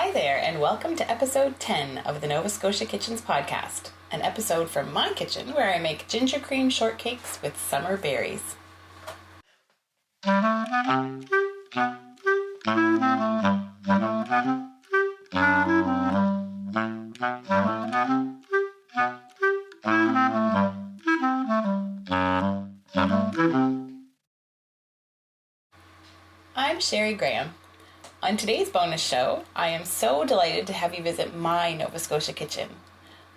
Hi there, and welcome to episode 10 of the Nova Scotia Kitchens podcast, an episode from my kitchen where I make ginger cream shortcakes with summer berries. I'm Sherry Graham. On today's bonus show, I am so delighted to have you visit my Nova Scotia kitchen.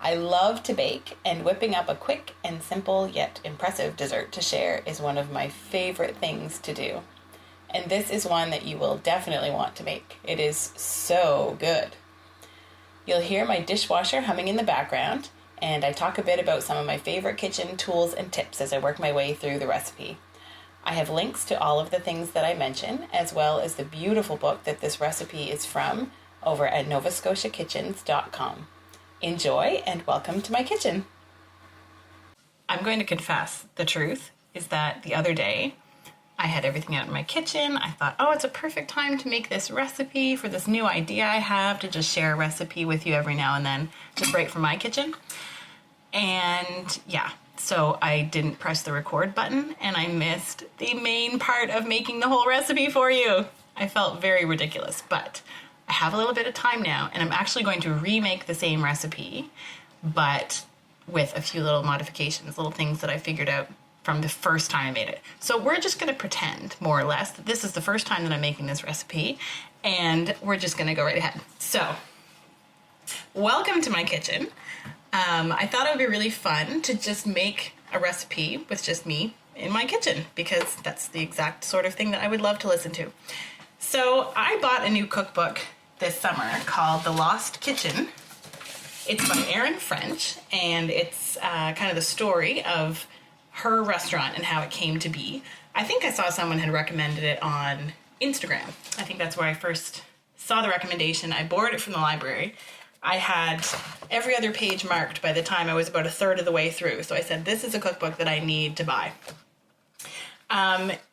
I love to bake, and whipping up a quick and simple yet impressive dessert to share is one of my favorite things to do. And this is one that you will definitely want to make. It is so good. You'll hear my dishwasher humming in the background, and I talk a bit about some of my favorite kitchen tools and tips as I work my way through the recipe. I have links to all of the things that I mention, as well as the beautiful book that this recipe is from over at novascotiakitchens.com. Enjoy and welcome to my kitchen. I'm going to confess the truth is that the other day I had everything out in my kitchen. I thought, it's a perfect time to make this recipe for this new idea I have to just share a recipe with you every now and then, just right from my kitchen. And so I didn't press the record button and I missed the main part of making the whole recipe for you. I felt very ridiculous, but I have a little bit of time now and I'm actually going to remake the same recipe, but with a few little modifications, little things that I figured out from the first time I made it. So we're just going to pretend, more or less, that this is the first time that I'm making this recipe and we're just going to go right ahead. So, welcome to my kitchen. I thought it would be really fun to just make a recipe with just me in my kitchen because that's the exact sort of thing that I would love to listen to. So I bought a new cookbook this summer called The Lost Kitchen. It's by Erin French, and it's kind of the story of her restaurant and how it came to be. I think I saw someone had recommended it on Instagram. I think that's where I first saw the recommendation. I borrowed it from the library. I had every other page marked by the time I was about a third of the way through. So I said, this is a cookbook that I need to buy.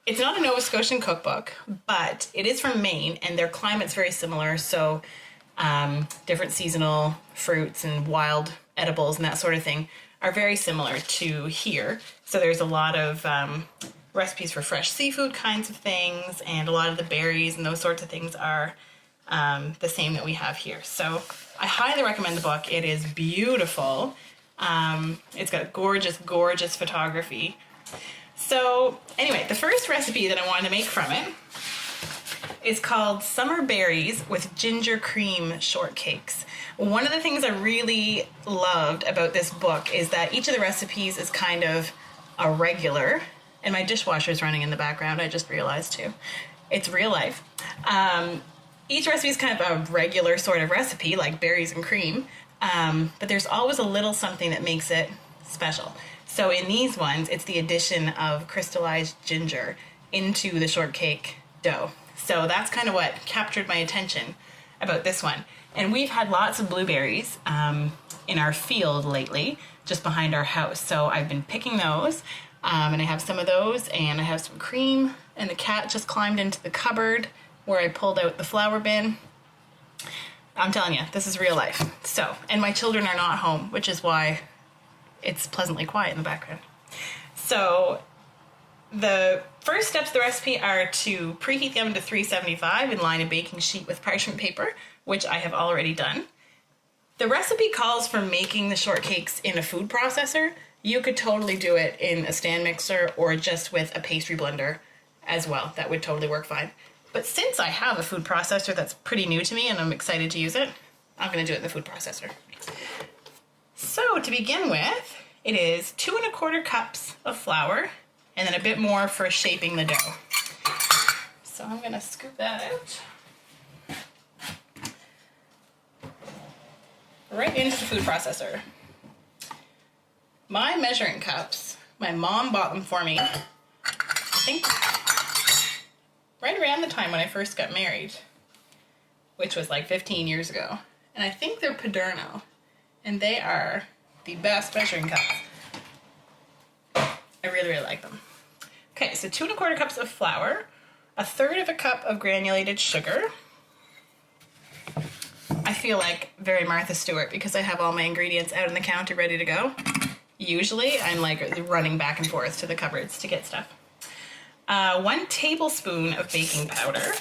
It's not a Nova Scotian cookbook, but it is from Maine and their climate's very similar. So different seasonal fruits and wild edibles and that sort of thing are very similar to here. So there's a lot of recipes for fresh seafood kinds of things, and a lot of the berries and those sorts of things are the same that we have here. So I highly recommend the book. It is beautiful. It's got gorgeous, gorgeous photography. So anyway, the first recipe that I wanted to make from it is called Summer Berries with Ginger Cream Shortcakes. One of the things I really loved about this book is that each of the recipes is kind of a regular, and my dishwasher is running in the background, I just realized too. It's real life. Each recipe is kind of a regular sort of recipe, like berries and cream, but there's always a little something that makes it special. So in these ones, it's the addition of crystallized ginger into the shortcake dough. So that's kind of what captured my attention about this one. And we've had lots of blueberries in our field lately, just behind our house. So I've been picking those, and I have some of those, and I have some cream, and the cat just climbed into the cupboard where I pulled out the flour bin. I'm telling you, this is real life. So, and my children are not home, which is why it's pleasantly quiet in the background. So, the first steps of the recipe are to preheat the oven to 375 and line a baking sheet with parchment paper, which I have already done. The recipe calls for making the shortcakes in a food processor. You could totally do it in a stand mixer or just with a pastry blender as well. That would totally work fine. But since I have a food processor that's pretty new to me and I'm excited to use it, I'm going to do it in the food processor. So to begin with, it is 2 1/4 cups of flour and then a bit more for shaping the dough. So I'm going to scoop that out. Right into the food processor. My measuring cups, my mom bought them for me, I think right around the time when I first got married, which was like 15 years ago. And I think they're Paderno, and they are the best measuring cups. I really, really like them. Okay, so 2 1/4 cups of flour, 1/3 of a cup of granulated sugar, feel like very Martha Stewart because I have all my ingredients out on the counter ready to go. Usually I'm like running back and forth to the cupboards to get stuff. 1 tablespoon of baking powder,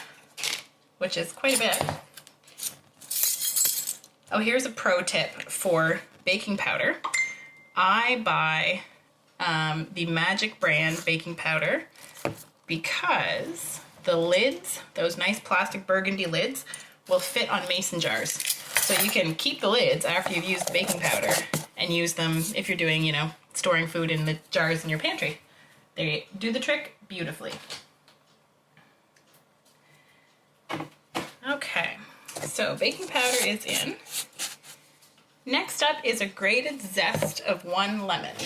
which is quite a bit. Oh, here's a pro tip for baking powder. I buy the Magic brand baking powder because the lids, those nice plastic burgundy lids, will fit on mason jars. So you can keep the lids after you've used the baking powder and use them if you're doing, you know, storing food in the jars in your pantry. They do the trick beautifully. Okay, so baking powder is in. Next up is a grated zest of 1 lemon.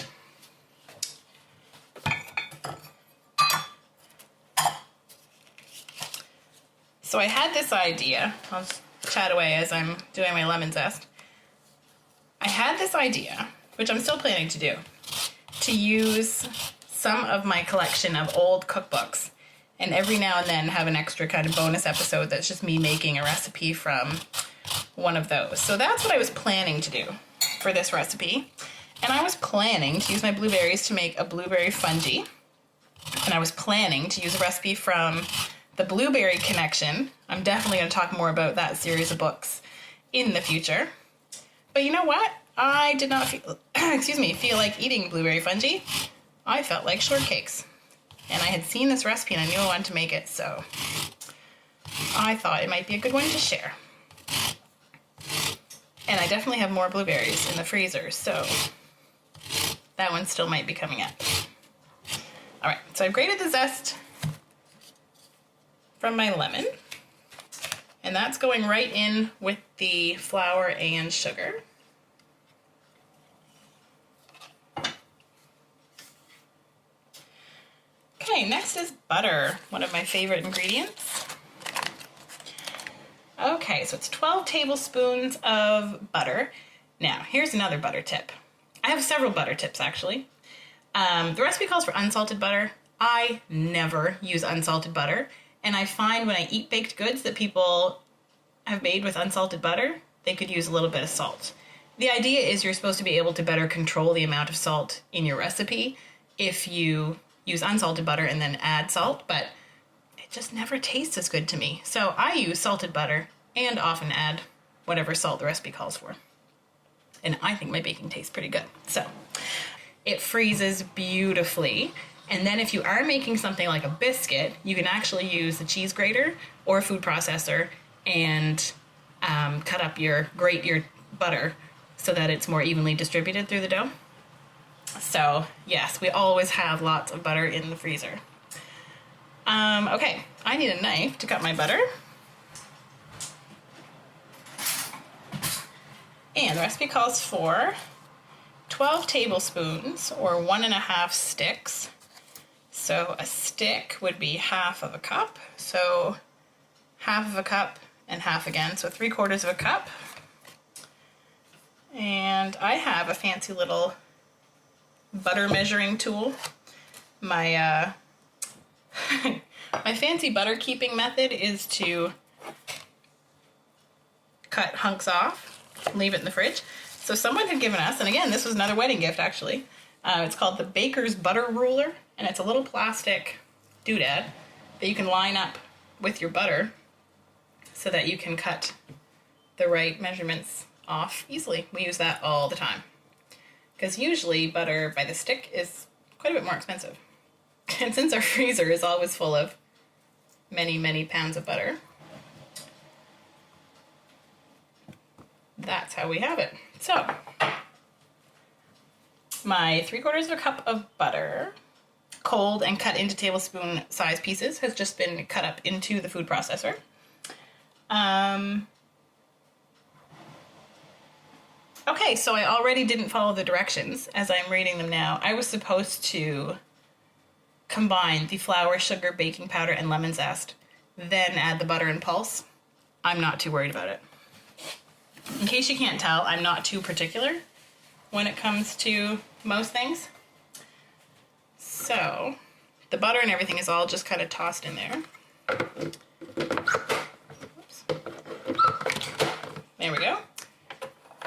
So I had this idea, I'll just chat away as I'm doing my lemon zest. I had this idea, which I'm still planning to do, to use some of my collection of old cookbooks and every now and then have an extra kind of bonus episode that's just me making a recipe from one of those. So that's what I was planning to do for this recipe. And I was planning to use my blueberries to make a blueberry fungi. And I was planning to use a recipe from the Blueberry Connection. I'm definitely going to talk more about that series of books in the future. But you know what? I did not feel, feel like eating blueberry fungi. I felt like shortcakes. And I had seen this recipe and I knew I wanted to make it, so I thought it might be a good one to share. And I definitely have more blueberries in the freezer, so that one still might be coming up. All right, so I've grated the zest from my lemon, and that's going right in with the flour and sugar. Okay, next is butter, one of my favorite ingredients. Okay, so it's 12 tablespoons of butter. Now, here's another butter tip. I have several butter tips, actually. The recipe calls for unsalted butter. I never use unsalted butter, and I find when I eat baked goods that people have made with unsalted butter, they could use a little bit of salt. The idea is you're supposed to be able to better control the amount of salt in your recipe if you use unsalted butter and then add salt, but it just never tastes as good to me. So I use salted butter and often add whatever salt the recipe calls for. And I think my baking tastes pretty good. So it freezes beautifully. And then if you are making something like a biscuit, you can actually use the cheese grater or a food processor and grate your butter so that it's more evenly distributed through the dough. So yes, we always have lots of butter in the freezer. Okay, I need a knife to cut my butter. And the recipe calls for 12 tablespoons or 1.5 sticks. So a stick would be half of a cup. So half of a cup and half again. So 3/4 of a cup. And I have a fancy little butter measuring tool. My my fancy butter keeping method is to cut hunks off, leave it in the fridge. So someone had given us, and again, this was another wedding gift actually, it's called the Baker's Butter Ruler, and it's a little plastic doodad that you can line up with your butter so that you can cut the right measurements off easily. We use that all the time because usually butter by the stick is quite a bit more expensive. And since our freezer is always full of many, many pounds of butter, that's how we have it. So, my 3/4 of a cup of butter, cold and cut into tablespoon size pieces, has just been cut up into the food processor. Okay, so I already didn't follow the directions as I'm reading them now. I was supposed to combine the flour, sugar, baking powder, and lemon zest, then add the butter and pulse. I'm not too worried about it. In case you can't tell, I'm not too particular when it comes to most things. So the butter and everything is all just kind of tossed in there. Oops. There we go.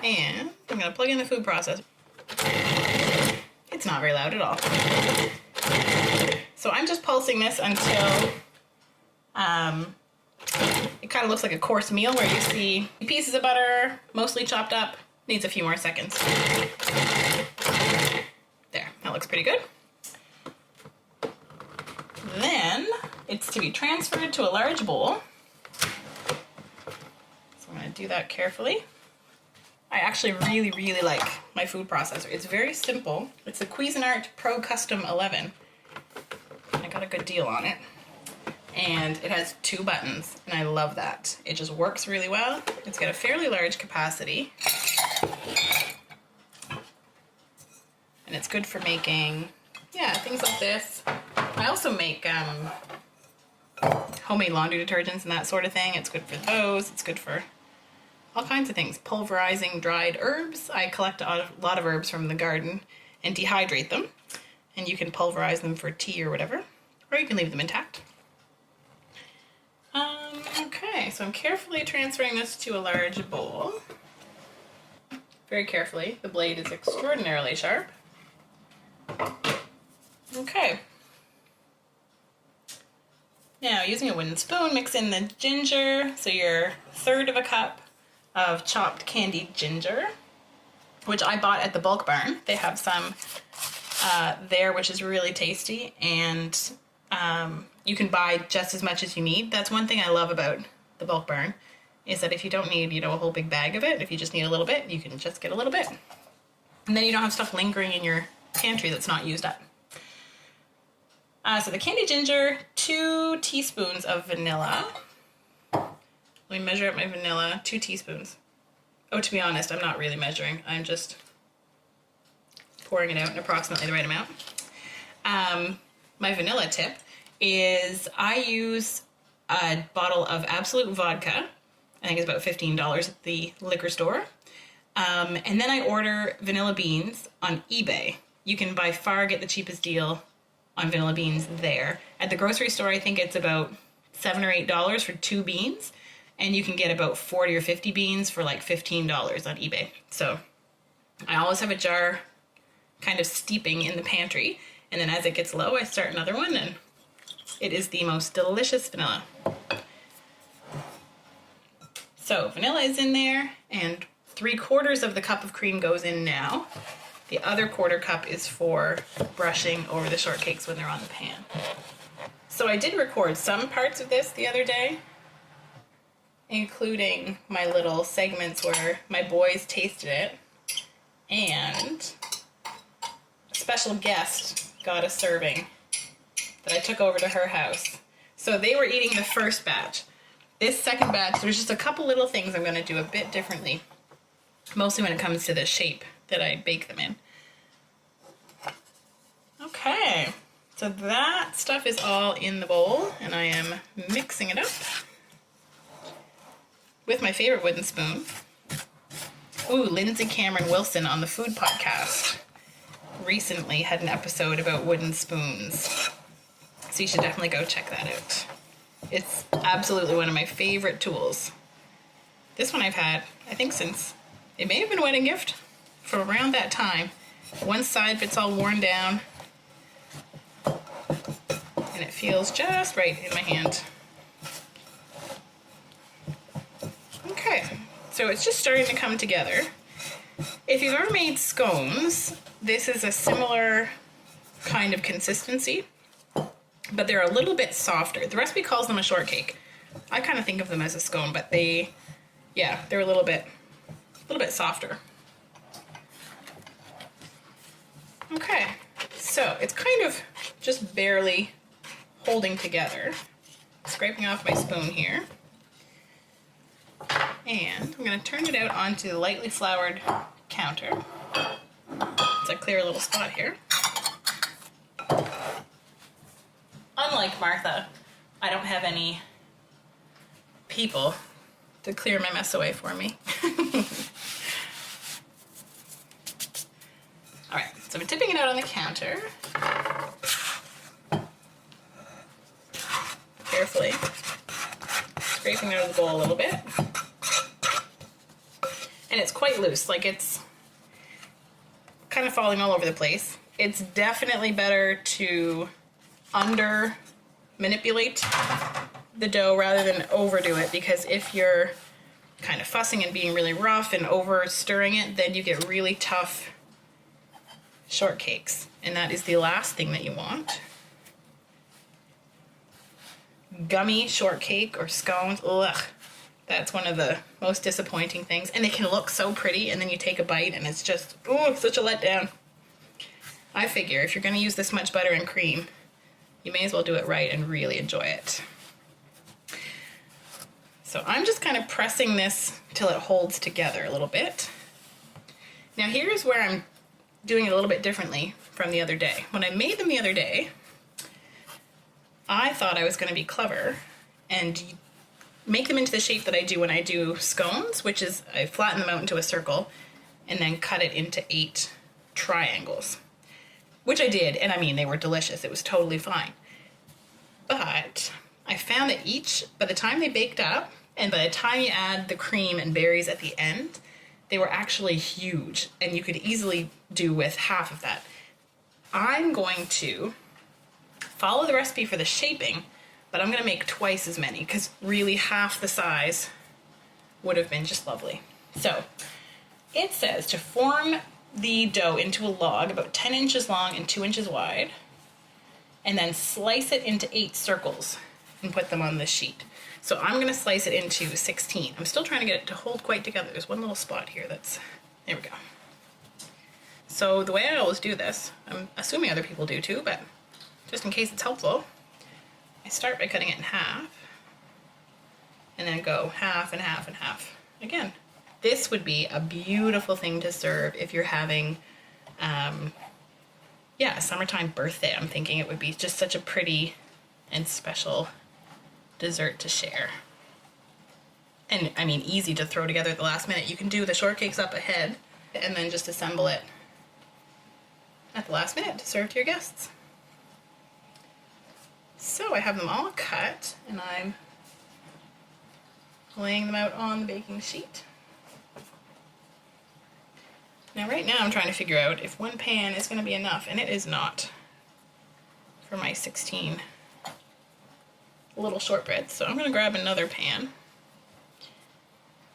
And I'm gonna plug in the food processor. It's not very loud at all. So I'm just pulsing this until it kind of looks like a course meal where you see pieces of butter, mostly chopped up. Needs a few more seconds. There, that looks pretty good. Then it's to be transferred to a large bowl. So I'm going to do that carefully. I actually really, really like my food processor. It's very simple. It's a Cuisinart Pro Custom 11. I got a good deal on it. And it has 2 buttons, and I love that. It just works really well. It's got a fairly large capacity. And it's good for making, things like this. I also make homemade laundry detergents and that sort of thing. It's good for those. It's good for all kinds of things. Pulverizing dried herbs. I collect a lot of herbs from the garden and dehydrate them. And you can pulverize them for tea or whatever. Or you can leave them intact. Okay, so I'm carefully transferring this to a large bowl. Very carefully. The blade is extraordinarily sharp. Okay. Now, using a wooden spoon, mix in the ginger. So your 1/3 of a cup of chopped candied ginger, which I bought at the Bulk Barn. They have some there, which is really tasty, and you can buy just as much as you need. That's one thing I love about the Bulk Barn, is that if you don't need, a whole big bag of it, if you just need a little bit, you can just get a little bit. And then you don't have stuff lingering in your pantry that's not used up. So the candied ginger, 2 teaspoons of vanilla. Let me measure up my vanilla, 2 teaspoons. Oh, to be honest, I'm not really measuring. I'm just pouring it out in approximately the right amount. My vanilla tip is I use a bottle of Absolute vodka. I think it's about $15 at the liquor store. And then I order vanilla beans on eBay. You can by far get the cheapest deal on vanilla beans there. At the grocery store, I think it's about $7 or $8 for 2 beans. And you can get about 40 or 50 beans for like $15 on eBay. So I always have a jar kind of steeping in the pantry. And then as it gets low, I start another one, and it is the most delicious vanilla. So vanilla is in there, and 3/4 of the cup of cream goes in now. The other 1/4 cup is for brushing over the shortcakes when they're on the pan. So I did record some parts of this the other day, including my little segments where my boys tasted it, and a special guest got a serving that I took over to her house. So they were eating the first batch. This second batch, there's just a couple little things I'm going to do a bit differently, mostly when it comes to the shape that I bake them in. Okay, so that stuff is all in the bowl, and I am mixing it up with my favorite wooden spoon. Ooh, Lindsay Cameron Wilson on the Food Podcast recently had an episode about wooden spoons. So you should definitely go check that out. It's absolutely one of my favorite tools. This one I've had, I think since, it may have been a wedding gift for around that time. One side fits all worn down, and it feels just right in my hand. Okay, so it's just starting to come together. If you've ever made scones, this is a similar kind of consistency, but they're a little bit softer. The recipe calls them a shortcake. I kind of think of them as a scone, but they're a little bit softer. Okay, so it's kind of just barely holding together. Scraping off my spoon here. And I'm going to turn it out onto the lightly floured counter. So I clear a little spot here. Unlike Martha, I don't have any people to clear my mess away for me. Alright, so I'm tipping it out on the counter. Carefully. Scraping it out of the bowl a little bit. and it's quite loose, like it's kind of falling all over the place. It's definitely better to under manipulate the dough rather than overdo it, because if you're kind of fussing and being really rough and over stirring it, then you get really tough shortcakes, and that is the last thing that you want. Gummy shortcake or scones, ugh, that's one of the most disappointing things, and they can look so pretty, and then you take a bite and it's just, oh, such a letdown. I figure if you're going to use this much butter and cream, you may as well do it right and really enjoy it. So I'm just kind of pressing this till it holds together a little bit. Now here's where I'm doing it a little bit differently from the other day. When I made them the other day, I thought I was going to be clever and make them into the shape that I do when I do scones, which is I flatten them out into a circle and then cut it into 8 triangles, which I did, and I mean, they were delicious. It was totally fine. But I found that by the time they baked up, and by the time you add the cream and berries at the end, they were actually huge, and you could easily do with half of that. I'm going to follow the recipe for the shaping, but I'm going to make twice as many, because really half the size would have been just lovely. So it says to form the dough into a log about 10 inches long and 2 inches wide, and then slice it into 8 circles and put them on this sheet. So I'm going to slice it into 16. I'm still trying to get it to hold quite together. There's one little spot here there we go. So the way I always do this, I'm assuming other people do too, but just in case it's helpful, I start by cutting it in half, and then go half and half and half. Again, this would be a beautiful thing to serve if you're having, a summertime birthday. I'm thinking it would be just such a pretty and special dessert to share. And I mean, easy to throw together at the last minute. You can do the shortcakes up ahead and then just assemble it at the last minute to serve to your guests. So I have them all cut, and I'm laying them out on the baking sheet. Now right now I'm trying to figure out if one pan is going to be enough, and it is not for my 16 little shortbreads. So I'm going to grab another pan,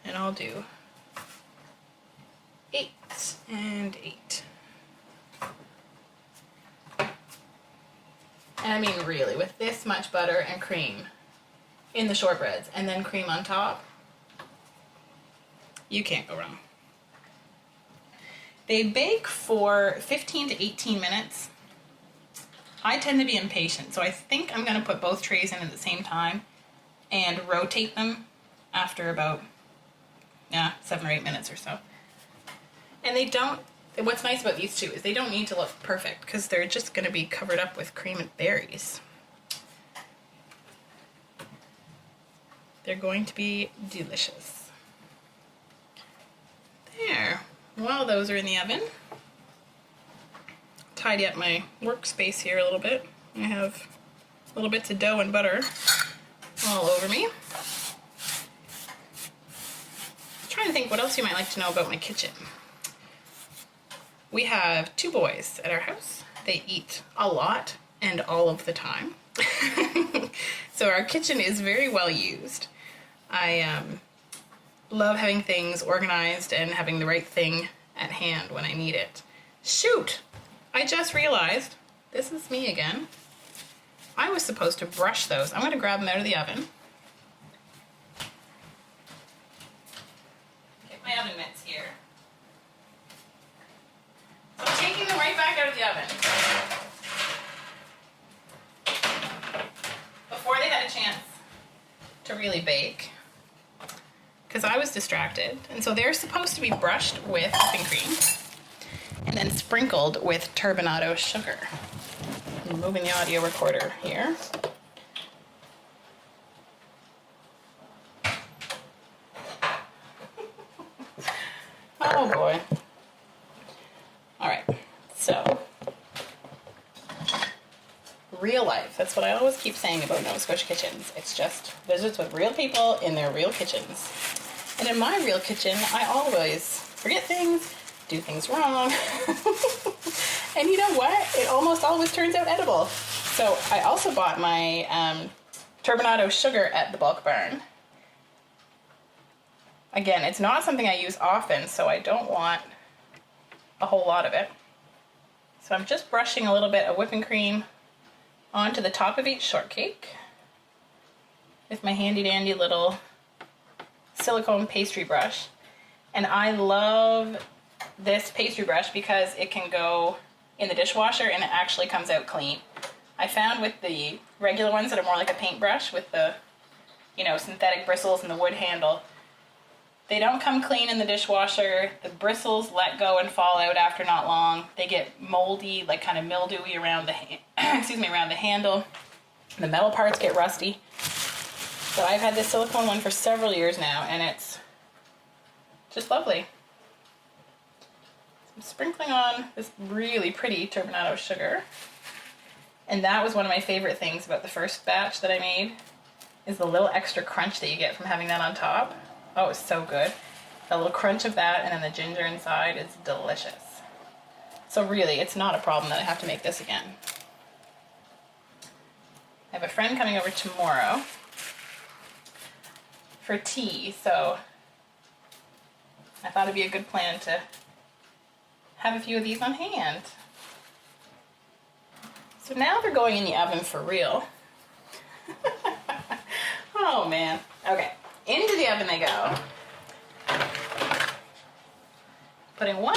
and I'll do 8 and 8. And I mean, really, with this much butter and cream in the shortbreads and then cream on top, you can't go wrong. They bake for 15 to 18 minutes. I tend to be impatient, so I think I'm going to put both trays in at the same time and rotate them after about 7 or 8 minutes or so. And what's nice about these two is they don't need to look perfect, because they're just going to be covered up with cream and berries. They're going to be delicious. There. While those are in the oven, tidy up my workspace here a little bit. I have little bits of dough and butter all over me. I'm trying to think what else you might like to know about my kitchen. We have 2 boys at our house. They eat a lot and all of the time. So our kitchen is very well used. I love having things organized and having the right thing at hand when I need it. Shoot! I just realized, this is me again. I was supposed to brush those. I'm going to grab them out of the oven. Get my oven mitts here. So I'm taking them right back out of the oven. Before they had a chance to really bake, because I was distracted. And so they're supposed to be brushed with whipping cream and then sprinkled with turbinado sugar. I'm moving the audio recorder here. Oh boy. All right, so real life. That's what I always keep saying about Nova Scotia kitchens. It's just visits with real people in their real kitchens. And in my real kitchen, I always forget things, do things wrong. And you know what? It almost always turns out edible. So I also bought my turbinado sugar at the Bulk Barn. Again, it's not something I use often, so I don't want a whole lot of it. So I'm just brushing a little bit of whipping cream onto the top of each shortcake with my handy dandy little silicone pastry brush. And I love this pastry brush because it can go in the dishwasher and it actually comes out clean. I found with the regular ones that are more like a paintbrush with the, you know, synthetic bristles and the wood handle, they don't come clean in the dishwasher. The bristles let go and fall out after not long. They get moldy, like kind of mildewy around the around the handle. The metal parts get rusty. So I've had this silicone one for several years now, and it's just lovely. So I'm sprinkling on this really pretty turbinado sugar. And that was one of my favorite things about the first batch that I made, is the little extra crunch that you get from having that on top. Oh, it's so good. The little crunch of that and then the ginger inside is delicious. So really, it's not a problem that I have to make this again. I have a friend coming over tomorrow for tea, so I thought it'd be a good plan to have a few of these on hand. So now they're going in the oven for real. Oh man. Okay. Into the oven they go. Putting one,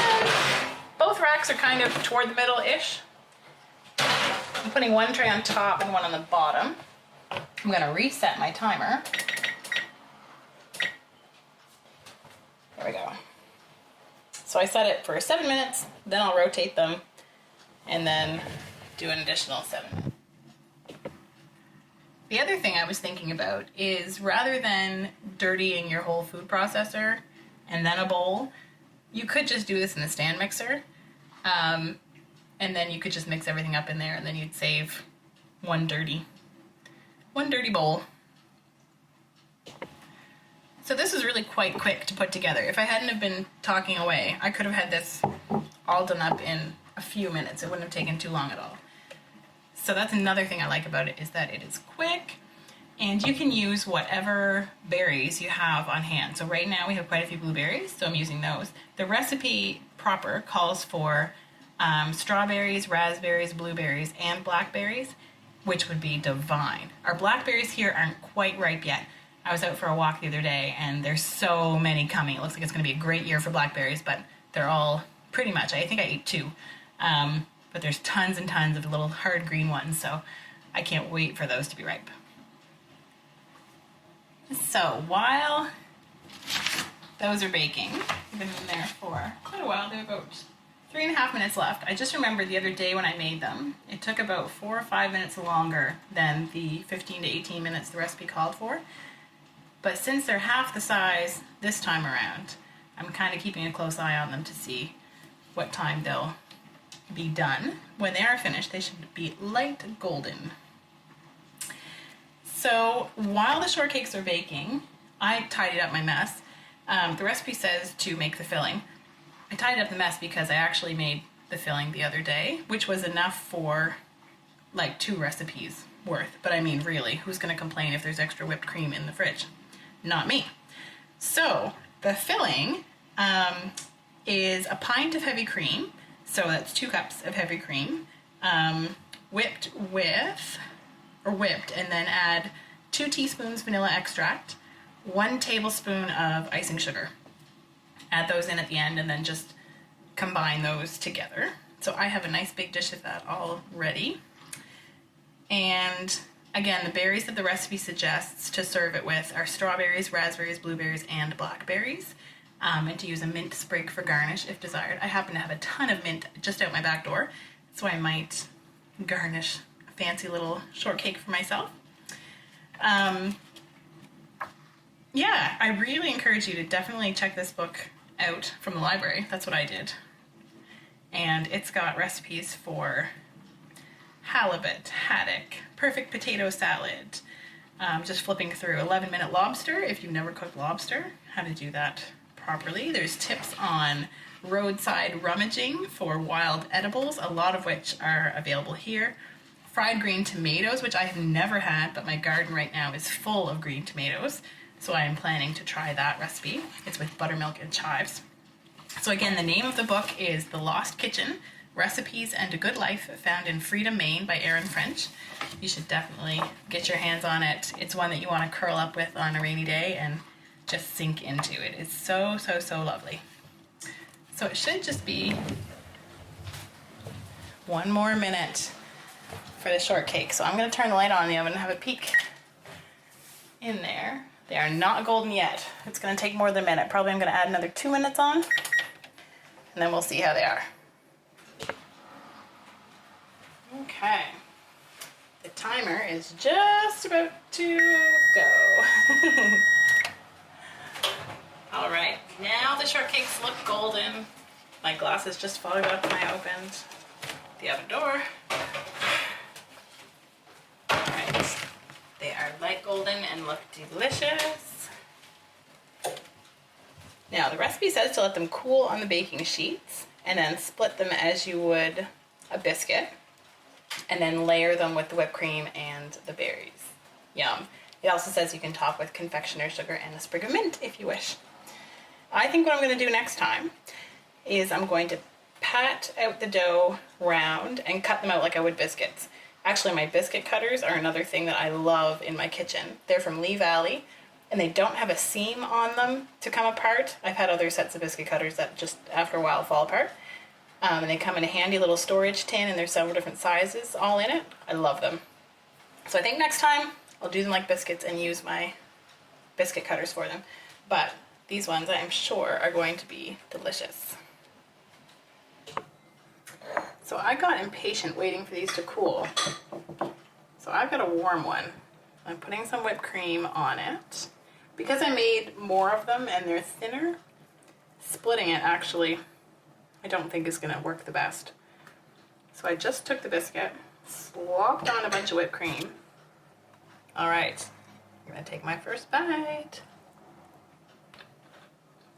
both racks are kind of toward the middle-ish. I'm putting one tray on top and one on the bottom. I'm gonna reset my timer. There we go. So I set it for 7 minutes, then I'll rotate them, and then do an additional 7. The other thing I was thinking about is rather than dirtying your whole food processor and then a bowl, you could just do this in the stand mixer, and then you could just mix everything up in there, and then you'd save one dirty bowl. So this is really quite quick to put together. If I hadn't have been talking away, I could have had this all done up in a few minutes. It wouldn't have taken too long at all. So that's another thing I like about it, is that it is quick, and you can use whatever berries you have on hand. So right now we have quite a few blueberries, so I'm using those. The recipe proper calls for strawberries, raspberries, blueberries, and blackberries, which would be divine. Our blackberries here aren't quite ripe yet. I was out for a walk the other day, and there's so many coming. It looks like it's going to be a great year for blackberries, but they're all pretty much, I think I ate 2. But there's tons and tons of little hard green ones, so I can't wait for those to be ripe. So while those are baking, I've been in there for quite a while. They're about 3.5 minutes left. I just remembered the other day when I made them, it took about 4 or 5 minutes longer than the 15 to 18 minutes the recipe called for. But since they're half the size this time around, I'm kind of keeping a close eye on them to see what time they'll be done. When they are finished, they should be light golden. So while the shortcakes are baking, I tidied up my mess. The recipe says to make the filling. I tidied up the mess because I actually made the filling the other day, which was enough for like 2 recipes worth. But I mean, really, who's going to complain if there's extra whipped cream in the fridge? Not me. So the filling is a pint of heavy cream. So that's 2 cups of heavy cream, whipped and then add 2 teaspoons vanilla extract, 1 tablespoon of icing sugar. Add those in at the end and then just combine those together. So I have a nice big dish of that all ready. And again, the berries that the recipe suggests to serve it with are strawberries, raspberries, blueberries, and blackberries. And to use a mint sprig for garnish if desired. I happen to have a ton of mint just out my back door, so I might garnish a fancy little shortcake for myself. Yeah, I really encourage you to definitely check this book out from the library. That's what I did. And it's got recipes for halibut, haddock, perfect potato salad, Just flipping through 11-minute lobster. If you've never cooked lobster, how to do that properly. There's tips on roadside rummaging for wild edibles, a lot of which are available here. Fried green tomatoes, which I have never had, but my garden right now is full of green tomatoes, so I am planning to try that recipe. It's with buttermilk and chives. So again, the name of the book is The Lost Kitchen, Recipes and a Good Life, found in Freedom, Maine by Erin French. You should definitely get your hands on it. It's one that you want to curl up with on a rainy day and just sink into. It is so, so, so lovely. So it should just be one more minute for the shortcake. So I'm going to turn the light on in the oven and have a peek in there. They are not golden yet. It's going to take more than a minute. Probably I'm going to add another 2 minutes on, and then we'll see how they are. Okay. The timer is just about to go. All right, now the shortcakes look golden. My glasses just fogged up when I opened the oven door. All right, they are light golden and look delicious. Now the recipe says to let them cool on the baking sheets and then split them as you would a biscuit, and then layer them with the whipped cream and the berries. Yum. It also says you can top with confectioner's sugar and a sprig of mint if you wish. I think what I'm going to do next time is I'm going to pat out the dough round and cut them out like I would biscuits. Actually, my biscuit cutters are another thing that I love in my kitchen. They're from Lee Valley, and they don't have a seam on them to come apart. I've had other sets of biscuit cutters that just after a while fall apart. And they come in a handy little storage tin, and there's several different sizes all in it. I love them. So I think next time I'll do them like biscuits and use my biscuit cutters for them. But these ones I am sure are going to be delicious. So I got impatient waiting for these to cool. So I've got a warm one. I'm putting some whipped cream on it. Because I made more of them and they're thinner, splitting it actually I don't think is going to work the best. So I just took the biscuit, slopped on a bunch of whipped cream. All right, I'm going to take my first bite.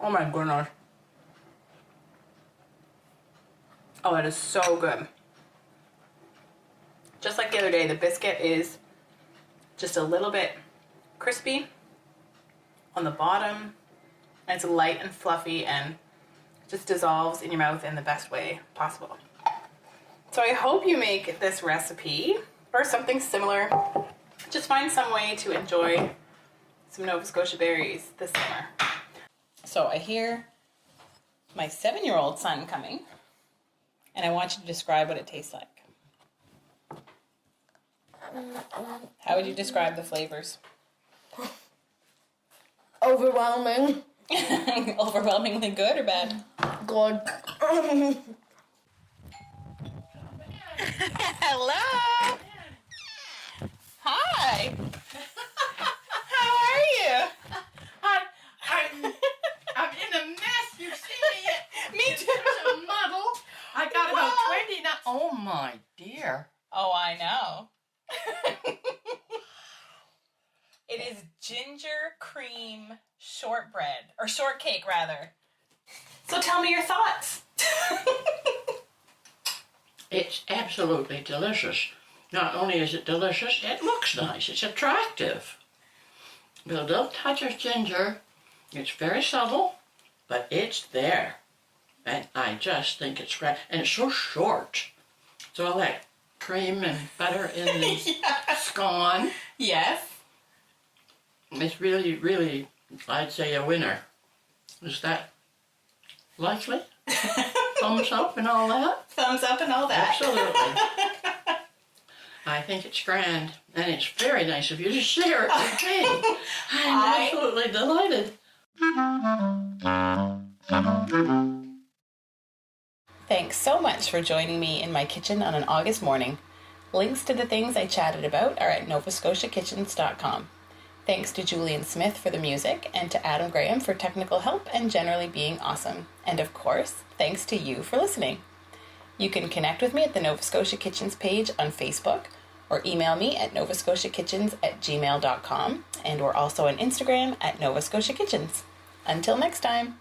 Oh my goodness. Oh, that is so good. Just like the other day, the biscuit is just a little bit crispy on the bottom, and it's light and fluffy and just dissolves in your mouth in the best way possible. So I hope you make this recipe or something similar. Just find some way to enjoy some Nova Scotia berries this summer. So I hear my 7-year-old son coming, and I want you to describe what it tastes like. How would you describe the flavors? Overwhelming. Overwhelmingly good or bad? Good. Hello. Hi. How are you? I'm in a mess. You see me? Me too. It's a muddle. I got about 20 now. Oh my dear. Oh, I know. It is ginger cream shortbread, or shortcake rather. So tell me your thoughts. It's absolutely delicious. Not only is it delicious, it looks nice. It's attractive. With a little touch of ginger. It's very subtle, but it's there. And I just think it's great. And it's so short. So all that cream and butter in the scone. Yes. It's really, really, I'd say a winner. Is that likely? Thumbs up and all that? Thumbs up and all that. Absolutely. I think it's grand, and it's very nice of you to share it with me. I'm absolutely delighted. Thanks so much for joining me in my kitchen on an August morning. Links to the things I chatted about are at novascotiakitchens.com. Thanks to Julian Smith for the music, and to Adam Graham for technical help and generally being awesome. And of course, thanks to you for listening. You can connect with me at the Nova Scotia Kitchens page on Facebook, or email me at novascotiakitchens@gmail.com. And we're also on Instagram at Nova Scotia Kitchens. Until next time.